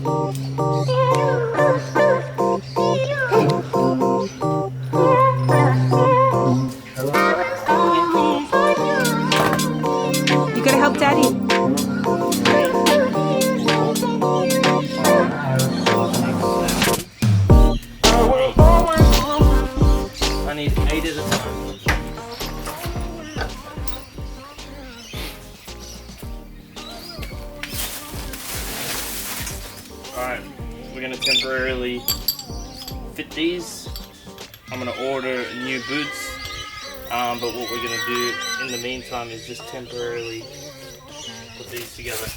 You gotta help Daddy. I need 8 at a time. Alright, we're going to temporarily fit these. I'm going to order new boots, but what we're going to do in the meantime is just temporarily put these together.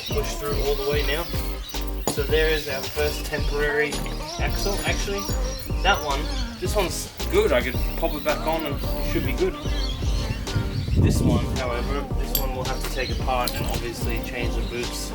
Push through all the way now. So there is our first temporary axle. Actually, that one, this one's good. I could pop it back on and it should be good. This one, however, this one we'll have to take apart and obviously change the boots.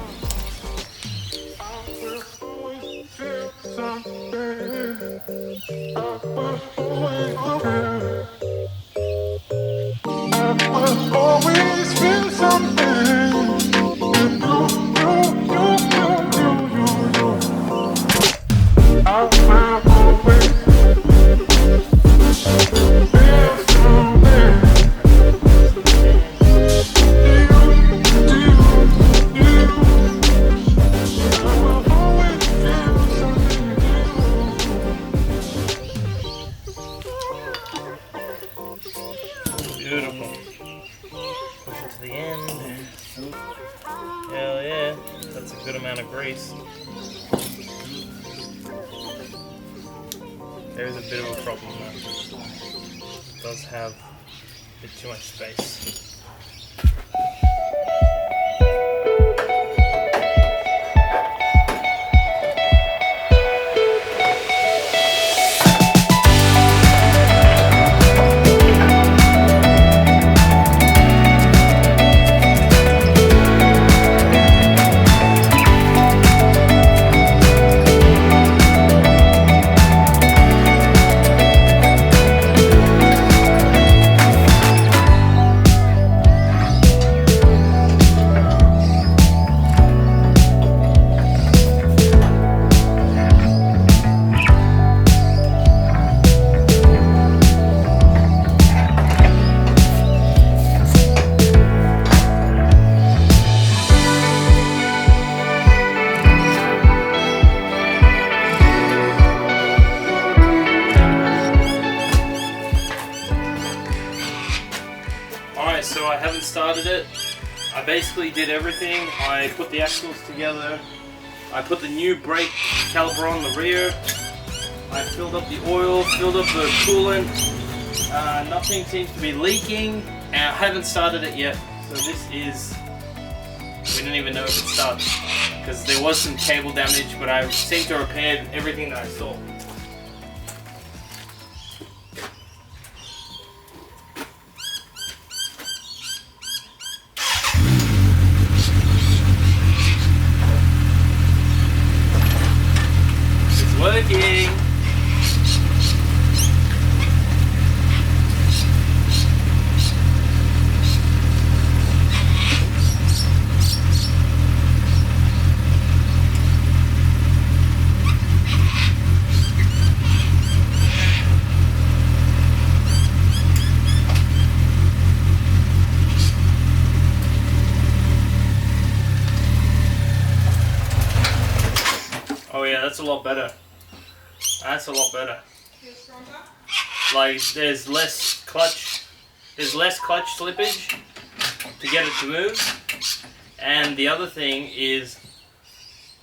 Beautiful. Push it to the end. Hell yeah, that's a good amount of grease. There is a bit of a problem though. It does have a bit too much space. So I haven't started it. I basically did everything. I put the axles together. I put the new brake caliper on the rear. I filled up the oil, filled up the coolant. Nothing seems to be leaking. And I haven't started it yet. So this is, we don't even know if it starts. Because there was some cable damage, but I seem to repair everything that I saw. Working. lot better. That's a lot better. Like there's less clutch slippage to get it to move. And the other thing is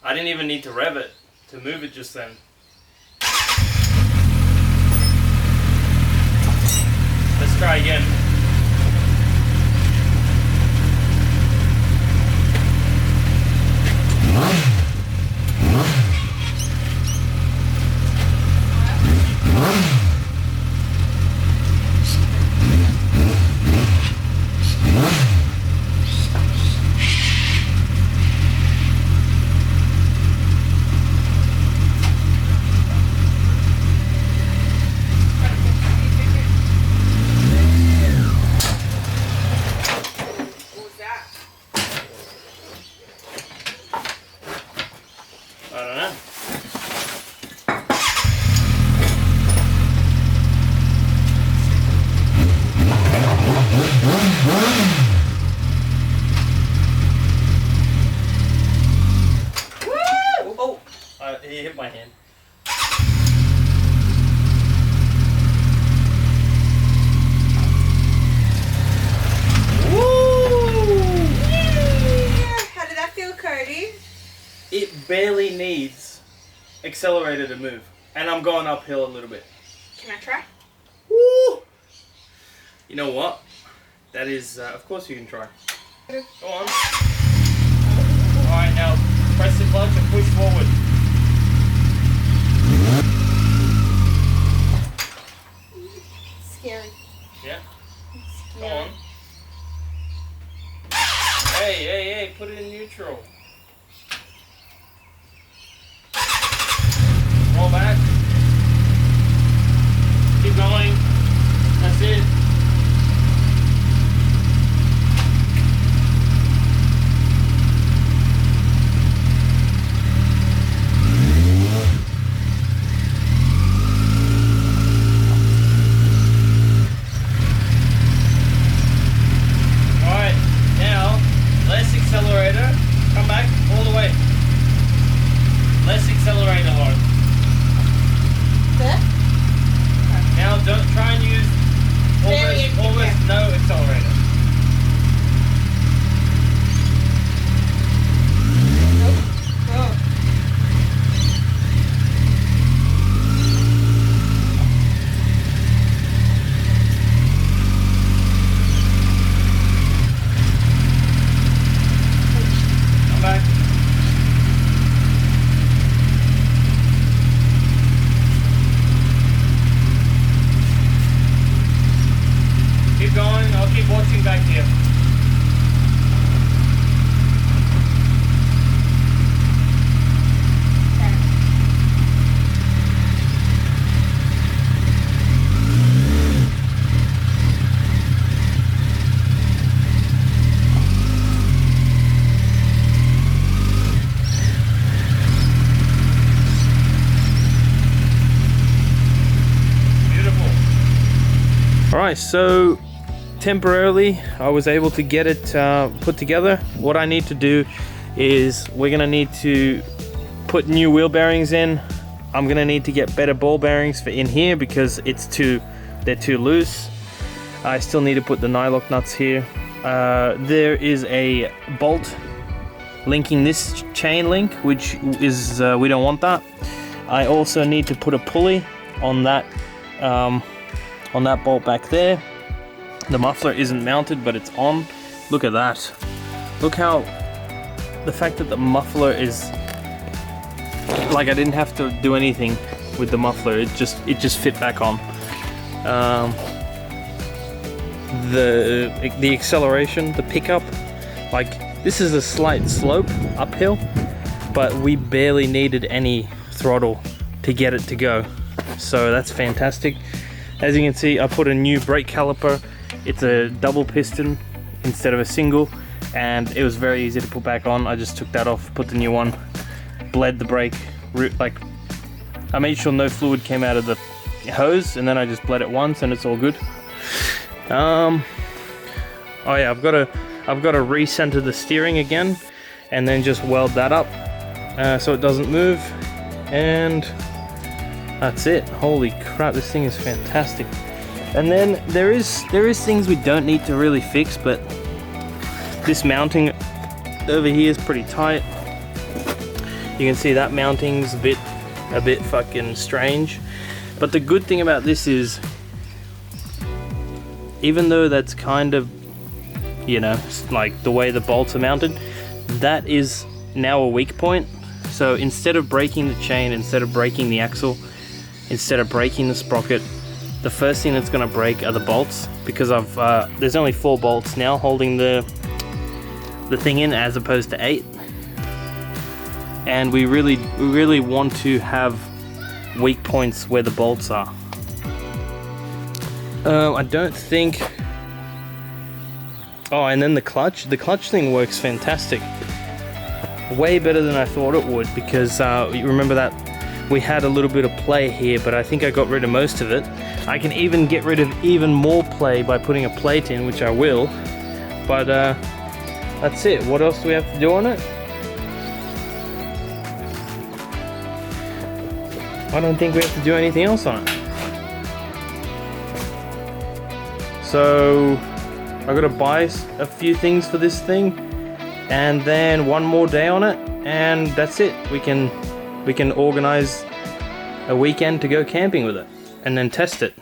I didn't even need to rev it to move it just then. Let's try again. I don't know. Woo! Oh, he hit my hand. How did that feel, Cardi? It barely needs accelerator to move, and I'm going uphill a little bit. Can I try? Woo! You know what? That is, of course you can try. Go on. Alright, now press the clutch and push forward. Scary. Yeah? Go Scary. on. Hey, put it in neutral. Roll back. Keep going. That's it. Alright, now less accelerator. Come back all the way. Less accelerator, Lauren. There? Now don't try and use almost no accelerator. Oh. Come back. Keep going, I'll keep watching back here. Beautiful. Alright, so temporarily I was able to get it put together. What I need to do is we're gonna need to put new wheel bearings in. I'm gonna need to get better ball bearings for in here because they're too loose. I still need to put the nylock nuts here. There is a bolt linking this chain link, which is we don't want that. I also need to put a pulley on that bolt back there. The muffler isn't mounted, but it's on. Look at that. Look how the fact that the muffler is like I didn't have to do anything with the muffler. It just fit back on. The acceleration, the pickup, like this is a slight slope uphill, but we barely needed any throttle to get it to go. So that's fantastic. As you can see, I put a new brake caliper. It's a double piston instead of a single, and it was very easy to put back on. I just took that off, put the new one, bled the brake, like I made sure no fluid came out of the hose, and then I just bled it once and it's all good. Oh yeah, I've got to recenter the steering again and then just weld that up so it doesn't move. and that's it. Holy crap, this thing is fantastic. And then there is things we don't need to really fix, but this mounting over here is pretty tight. You can see that mounting's a bit fucking strange. But the good thing about this is, even though that's kind of, you know, like the way the bolts are mounted, that is now a weak point. So instead of breaking the chain, instead of breaking the axle, instead of breaking the sprocket, the first thing that's going to break are the bolts, because there's only 4 bolts now holding the thing in, as opposed to 8. And we really want to have weak points where the bolts are. I don't think. Oh, and then the clutch thing works fantastic. Way better than I thought it would, because you remember that we had a little bit of play here, but I think I got rid of most of it. I can even get rid of even more play by putting a plate in, which I will. But that's it. What else do we have to do on it? I don't think we have to do anything else on it. So I gotta buy a few things for this thing, and then one more day on it, and that's it. We can organize a weekend to go camping with it and then test it.